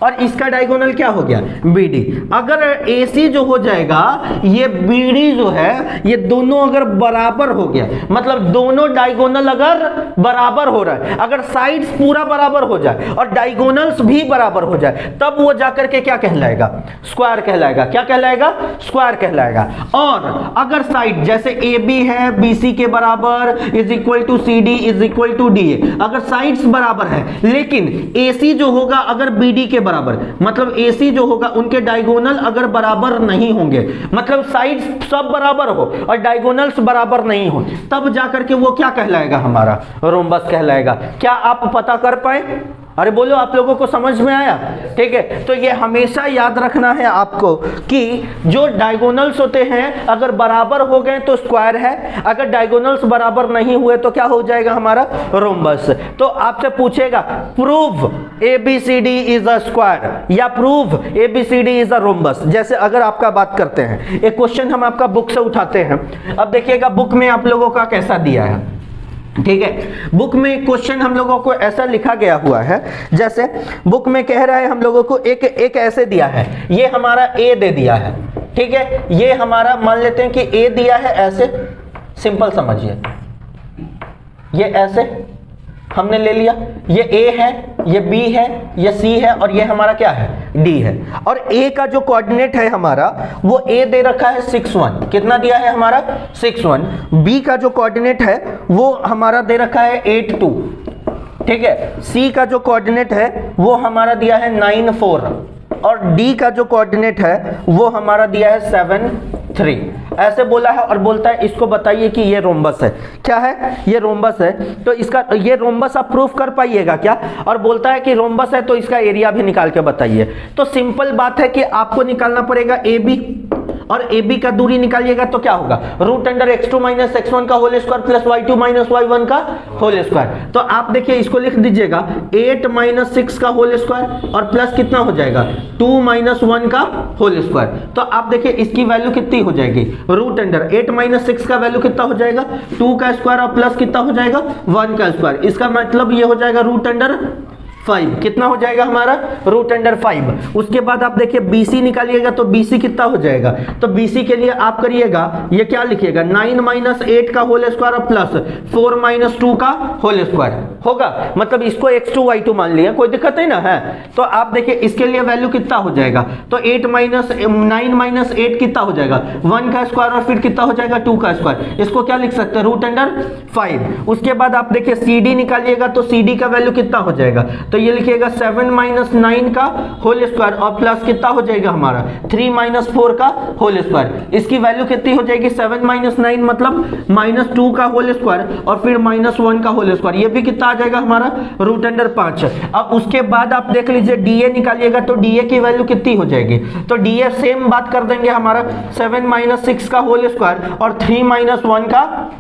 और इसका डायगोनल क्या हो गया? BD। अगर AC जो हो जाएगा, ये BD जो है, ये दोनों अगर बराबर हो गया, मतलब दोनों डायगोनल अगर बराबर हो रहा है, अगर साइड्स पूरा बराबर हो जाए और डायगोनल्स भी बराबर हो जाए, तब वो जाकर के क्या कहलाएगा? स्क्वायर कहलाएगा। क्या कहलाएगा? स्क्वायर कहलाएगा। और अगर साइड जैसे AB है BC के बराबर is equal to CD is equal to DA, अगर साइड्स बराबर है लेकिन AC जो होगा अगर BD के बराबर, मतलब AC जो होगा उनके डायगोनल अगर बराबर नहीं होंगे, मतलब साइड्स सब बराबर हो और डायगोनल्स बराबर नहीं हो, तब जाकर के वो क्या कहलाएगा? हमारा रोम्बस कहलाएगा। क्या आप पता कर पाए? अरे बोलो, आप लोगों को समझ में आया? ठीक है, तो ये हमेशा याद रखना है आपको कि जो डायगोनल्स होते हैं अगर बराबर हो गए तो स्क्वायर है, अगर डायगोनल्स बराबर नहीं हुए तो क्या हो जाएगा? हमारा रोम्बस। तो आपसे पूछेगा prove ABCD is a square या prove ABCD is a rhombus. जैसे अगर आपका बात करते हैं, एक क्वेश्चन हम आपका बुक से उठाते हैं। अब देखिएगा बुक में आप लोगों का कैसा दिया है। ठीक है, बुक में क्वेश्चन हम लोगों को ऐसा लिखा गया हुआ है, जैसे बुक में कह रहा है हम लोगों को एक ऐसे दिया है, ये हमारा A दे दिया है। ठीक है, ये हमारा मान लेते हैं कि A दिया है ऐसे, सिंपल समझिए, ये ऐसे हमने ले लिया, ये A है, ये B है, ये C है और ये हमारा क्या है, D है। और A का जो कोऑर्डिनेट है हमारा वो A दे रखा है 6 1, कितना दिया है हमारा 6 1। B का जो कोऑर्डिनेट है वो हमारा दे रखा है 8 2, ठीक है। C का जो कोऑर्डिनेट है वो हमारा दिया है 9 4 और D का जो कोऑर्डिनेट है वो हमारा दिया है 7 3। ऐसे बोला है और बोलता है इसको बताइए कि ये रोम्बस है। क्या है, ये रोम्बस है। तो इसका ये रोम्बस आप प्रूफ कर पाइएगा क्या? और बोलता है कि रोम्बस है तो इसका एरिया भी निकाल के बताइए। तो सिंपल बात है कि आपको निकालना पड़ेगा AB और AB का दूरी निकालिएगा तो क्या होगा, root under x2 minus x1 का whole square plus y2 minus y1 का होल स्क्वायर। तो आप देखिए इसको लिख दीजिएगा 8 माइनस 6 का होल स्क्वायर और प्लस कितना हो जाएगा 2 माइनस 1 का होल स्क्वायर। तो आप देखिए इसकी वैल्यू कितनी हो जाएगी, रूट अंडर 8 माइनस 6 का वैल्यू कितना हो जाएगा 2 का स्क्वायर और प्लस कितना हो जाएगा 1 का स्क्वायर। इसका मतलब ये हो जाएगा रूट अंडर 5, कितना हो जाएगा हमारा रूट अंडर 5। उसके बाद आप देखिए BC निकालिएगा तो BC कितना हो जाएगा, तो BC के लिए आप करिएगा ये क्या लिखिएगा 9 माइनस 8 का होल स्क्वायर और प्लस 4 माइनस 2 का होल स्क्वायर होगा। मतलब इसको x2 y2 मान लिया, कोई दिक्कत नहीं ना है। तो आप देखिए इसके लिए वैल्यू कितना हो जाएगा, तो 8 माइनस 9 माइनस 8 कितना हो जाएगा 1 का स्क्वायर और फिर कितना हो जाएगा 2 का स्क्वायर। इसको क्या लिख सकते हैं रूट अंडर 5। उसके बाद आप देखिए CD निकालिएगा तो CD का वैल्यू कितना हो जाएगा, तो ये लिखिएगा 7 माइनस 9 का होल स्क्वायर और प्लस कितना हो जाएगा हमारा 3 माइनस 4 का होल स्क्वायर। इसकी वैल्यू कितनी हो जाएगी 7 माइनस 9 मतलब माइनस 2 का होल स्क्वायर और फिर माइनस 1 का होल स्क्वायर। ये भी कितना आ जाएगा हमारा रूट अंडर 5। अब उसके बाद आप देख लीजिए DA निकालिएगा तो DA की वैल्यू कितनी हो जाएगी, तो DA सेम बात कर देंगे हमारा 7 माइनस 6 का होल स्क्वायर और 3 माइनस 1 का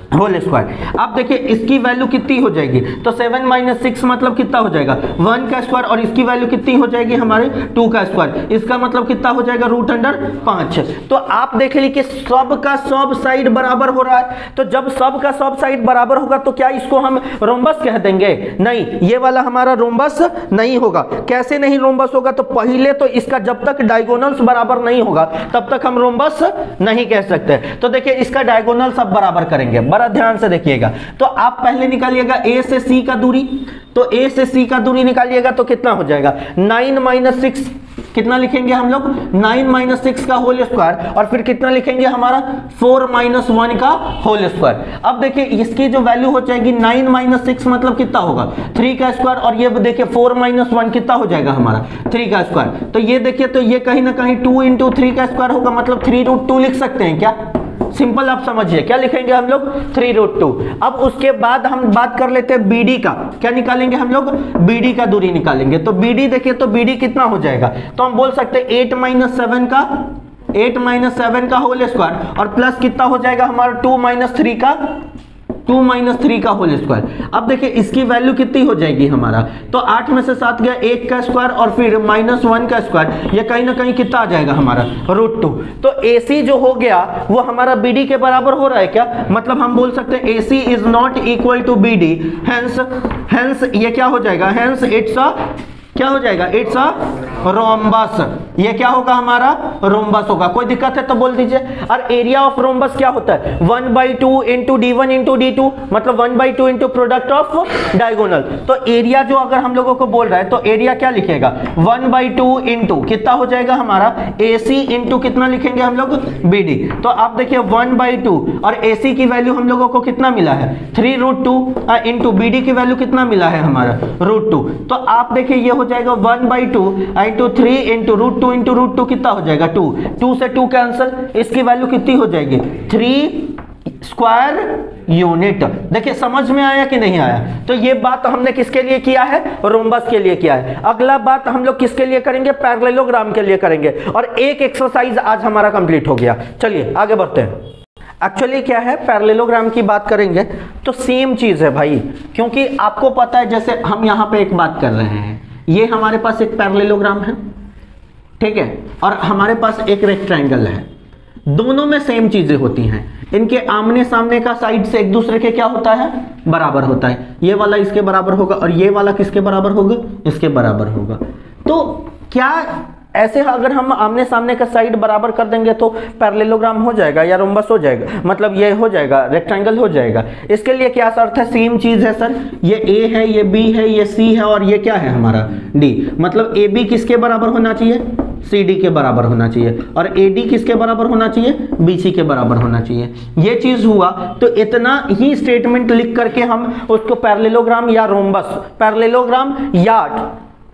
होल स्क्वायर। आप देखिए इसकी वैल्यू कितनी हो जाएगी, तो 7 माइनस 6 मतलब कितना हो जाएगा 1 का स्क्वायर और इसकी वैल्यू कितनी हो जाएगी हमारे 2 का स्क्वायर। इसका मतलब कितना हो जाएगा रूट अंडर 5। तो आप देख लीजिए कि सब का सब साइड बराबर हो रहा है। तो जब सब का सब साइड बराबर होगा तो क्या इसको हम रोम्बस कह देंगे? नहीं, ये वाला हमारा रोम्बस नहीं होगा। कैसे नहीं रोम्बस होगा, तो पहले तो इसका जब तक डायगोनल्स बराबर नहीं होगा तब तक हम रोम्बस नहीं कह सकते। तो देखिए इसका डायगोनल सब बराबर करेंगे, बड़ा ध्यान से देखिएगा। तो आप पहले निकालिएगा A से C का दूरी, तो A से C का दूरी निकालिएगा तो कितना हो जाएगा 9 माइनस 6, कितना लिखेंगे हम लोग 9 माइनस 6 का होल स्क्वायर और फिर कितना लिखेंगे हमारा 4 माइनस 1 का होल स्क्वायर। अब देखिए इसकी जो वैल्यू हो जाएगी 9 माइनस 6 मतलब कितना होगा 3 का स्क्वायर और ये देखिए 4 माइनस 1 कितना हो जाएगा हमारा 3 का स्क्वायर। तो ये देखिए तो ये कहीं ना कहीं 2 इंटू 3 का स्क्वायर होगा, मतलब 3 रूट 2 लिख सकते हैं क्या? सिंपल आप समझिए, क्या लिखेंगे हम लोग 3 रूट 2। अब उसके बाद हम बात कर लेते हैं BD का। क्या निकालेंगे हम लोग BD का दूरी निकालेंगे। तो BD देखिए तो BD कितना हो जाएगा, तो हम बोल सकते हैं 8 माइनस 7 का होल स्क्वायर और प्लस कितना हो जाएगा हमारा 2 माइनस 3 का होल स्क्वायर। अब देखिए इसकी वैल्यू कितनी हो जाएगी हमारा, तो 8 में से 7 गया 1 का स्क्वायर और फिर माइनस 1 का स्क्वायर, ये कहीं ना कहीं कितना आ जाएगा हमारा रूट 2। तो AC जो हो गया वो हमारा BD के बराबर हो रहा है क्या, मतलब हम बोल सकते हैं AC is not equal to BD, hence ये क्या हो जाएगा, हेंस इट्स अ क्या हो जाएगा इट्स अ रोम्बस। ये क्या होगा हमारा रोम्बस होगा। कोई दिक्कत है तो बोल दीजिए। और एरिया ऑफ रोम्बस क्या होता है 1/2 इंटू D1 इंटू D2, मतलब 1/2 इंटू प्रोडक्ट ऑफ डायगोनल। तो एरिया जो अगर हम लोगों को बोल रहा है तो एरिया क्या लिखेगा 1/2 इंटू कितना हो जाएगा हमारा AC इंटू कितना लिखेंगे हम लोग BD। तो आप देखिए 1/2 और AC की वैल्यू हम लोगों को कितना मिला है 3 रूट 2 इंटू BD की वैल्यू कितना मिला है हमारा रूट 2। तो आप देखिए ये हो जाएगा 1/2 इंटू 3 इंटू रूट 2 कितना हो जाएगा 2 से 2 कैंसिल, इसकी वैल्यू कितनी हो जाएगी 3 स्क्वायर यूनिट। देखिए समझ में आया कि नहीं आया। तो ये बात हमने किसके लिए किया है रोम्बस के लिए किया है। अगला बात हम लोग किसके लिए करेंगे पैरेललोग्राम के लिए करेंगे। और एक एक्सरसाइज आज हमारा कंप्लीट हो गया। चलिए आगे बढ़ते हैं। एक्चुअली क्या है पैरेललोग्राम की बात करेंगे तो सेम चीज है भाई, क्योंकि आपको पता है जैसे हम यहां पे एक बात कर रहे हैं, ये हमारे पास एक पैरेललोग्राम है, ठीक है, और हमारे पास एक रेक्टेंगल है। दोनों में सेम चीजें होती हैं, इनके आमने सामने का साइड से एक दूसरे के क्या होता है बराबर होता है। ये वाला इसके बराबर होगा और ये वाला किसके बराबर होगा इसके बराबर होगा। तो क्या ऐसे अगर हम आमने सामने का साइड बराबर कर देंगे तो पैरेललोग्राम हो जाएगा या रोम्बस हो जाएगा, मतलब ये हो जाएगा, रेक्टेंगल हो जाएगा। इसके लिए क्या अर्थ है, सेम चीज है सर, ये ए है, ये बी है, ये सी है और ये क्या है हमारा डी। मतलब ए बी किसके बराबर होना चाहिए, सी डी के बराबर होना चाहिए, और ए डी किसके बराबर होना चाहिए, बी सी के बराबर होना चाहिए। ये चीज हुआ तो इतना ही स्टेटमेंट लिख करके हम उसको पैरेललोग्राम या रोम्बस, पैरेललोग्राम या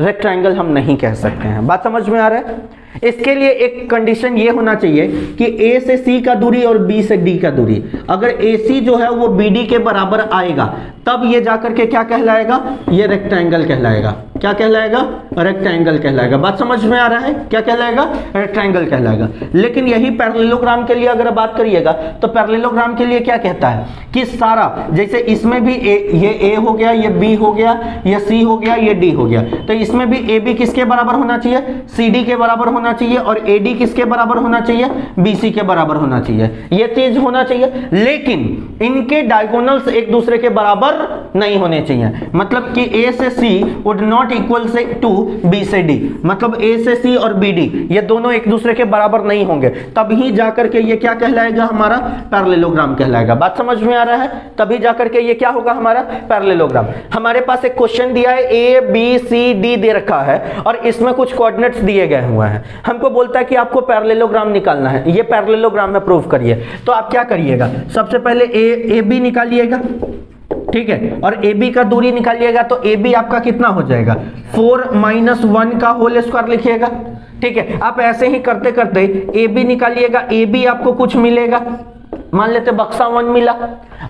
रेक्टेंगल हम नहीं कह सकते हैं। बात समझ में आ रहा है। इसके लिए एक कंडीशन ये होना चाहिए कि ए से सी का दूरी और बी से डी का दूरी, अगर ए सी जो है वो बी डी के बराबर आएगा तब ये जाकर के क्या कहलाएगा, ये रेक्टेंगल कहलाएगा। क्या कहलाएगा, रेक्टेंगल कहलाएगा। बात समझ में आ रहा है, क्या कहलाएगा, रेक्टेंगल कहलाएगा। लेकिन यही पैरेललोग्राम के लिए अगर बात करिएगा तो पैरेललोग्राम के लिए क्या कहता है कि सारा, जैसे इसमें भी ये ए हो गया, ये बी हो गया, ये सी हो गया, ये डी हो गया, तो इसमें भी ए बी किसके बराबर होना चाहिए, सी डी के बराबर होना चाहिए, और ए डी किसके बराबर होना चाहिए, बी सी के बराबर होना चाहिए। ये चीज होना चाहिए, लेकिन इनके डायगोनल्स एक दूसरे के बराबर नहीं होने चाहिए। मतलब कि ए से सी वुड नॉट इक्वल से टू बी से डी, मतलब ए से सी और बी डी ये दोनों एक दूसरे के बराबर नहीं होंगे, तभी जाकर के ये क्या कहलाएगा, हमारा पैरेललोग्राम कहलाएगा। बात समझ में आ रहा है, तभी जाकर के ये क्या होगा, हमारा पैरेललोग्राम। हमारे पास एक क्वेश्चन दिया है, ए बी सी डी दे रखा है और इसमें कुछ कोऑर्डिनेट्स दिए गए हुए हैं, हमको बोलता है कि आपको पैरेललोग्राम निकालना है, ये पैरेललोग्राम में प्रूव करिए। तो आप क्या करिएगा, सबसे पहले ए बी निकालिएगा, ठीक है, और ए बी का दूरी निकालिएगा तो ए बी आपका कितना हो जाएगा, 4 - 1 का होल स्क्वायर लिखिएगा। ठीक है, आप ऐसे ही करते करते ए बी निकालिएगा, ए बी आपको कुछ मिलेगा, मान लेते बक्सा 1 मिला,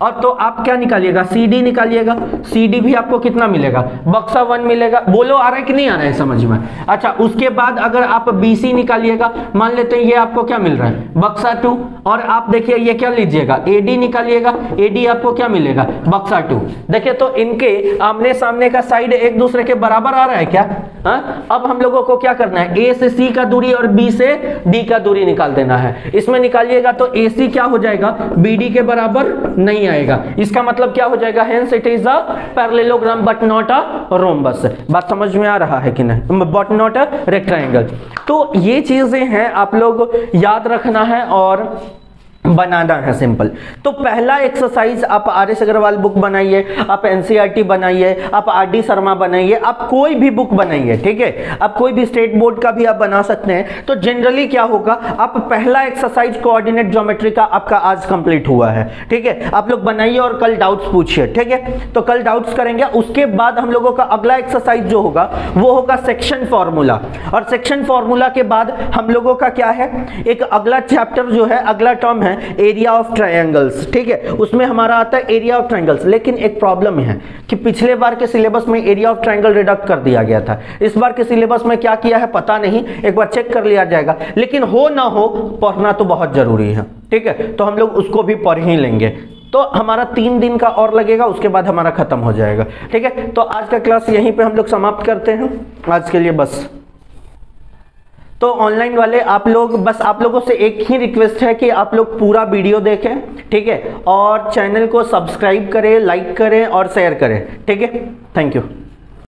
और तो आप क्या निकालिएगा, सी डी निकालिएगा, सी डी भी आपको कितना मिलेगा, बक्सा 1 मिलेगा। बोलो आ रहा है कि नहीं आ रहा है समझ में। अच्छा, उसके बाद अगर आप बी सी निकालिएगा, मान लेते हैं ये आपको क्या मिल रहा है, बक्सा 2, और आप देखिए ये क्या लीजिएगा, ए डी निकालिएगा, ए डी आपको क्या मिलेगा, बक्सा 2। देखिए तो इनके आमने सामने का साइड एक दूसरे के बराबर आ रहा है क्या। अब हम लोगों को क्या करना है, ए से सी का दूरी और बी से डी का दूरी निकाल देना है। इसमें निकालिएगा तो ए सी क्या हो जाएगा, बी डी के बराबर नहीं आएगा। इसका मतलब क्या हो जाएगा, hence it is a parallelogram but not a rhombus. बात समझ में आ रहा है कि नहीं, बट नॉट अ रेक्टेंगल। तो ये चीजें हैं आप लोग याद रखना है और बनाना है, सिंपल। तो पहला एक्सरसाइज आप आर.एस. अग्रवाल बुक बनाइए, आप एनसीईआरटी बनाइए, आप आर.डी. शर्मा बनाइए, आप कोई भी बुक बनाइए, ठीक है, आप कोई भी स्टेट बोर्ड का भी आप बना सकते हैं। तो जनरली क्या होगा, आप पहला एक्सरसाइज कोऑर्डिनेट ज्योमेट्री का आपका आज कंप्लीट हुआ है, ठीक है, आप लोग बनाइए और कल डाउट्स पूछिए, ठीक है। तो कल डाउट्स करेंगे, उसके बाद हम लोगों का अगला एक्सरसाइज जो होगा वो होगा सेक्शन फॉर्मूला, और सेक्शन फॉर्मूला के बाद हम लोगों का क्या है, एक अगला चैप्टर जो है, अगला टर्म है एरिया ऑफ ट्रायंगल्स, ठीक है, उसमें हमारा आता है एरिया ऑफ ट्रायंगल्स। लेकिन एक प्रॉब्लम है कि पिछले बार के सिलेबस में एरिया ऑफ ट्रायंगल रिडक्ट कर दिया गया था, इस बार के सिलेबस में क्या किया है पता नहीं, एक बार चेक कर लिया जाएगा। लेकिन हो ना हो, पढ़ना तो बहुत जरूरी है, ठीक है, तो हम लोग उसको भी पढ़ ही लेंगे। तो हमारा 3 दिन का और लगेगा, उसके बाद हमारा खत्म हो जाएगा, ठीक है। तो आज का क्लास यहीं पे हम लोग समाप्त करते हैं आज के लिए बस। तो ऑनलाइन वाले आप लोग, बस आप लोगों से एक ही रिक्वेस्ट है कि आप लोग पूरा वीडियो देखें, ठीक है, और चैनल को सब्सक्राइब करें, लाइक करें और शेयर करें, ठीक है। Thank you.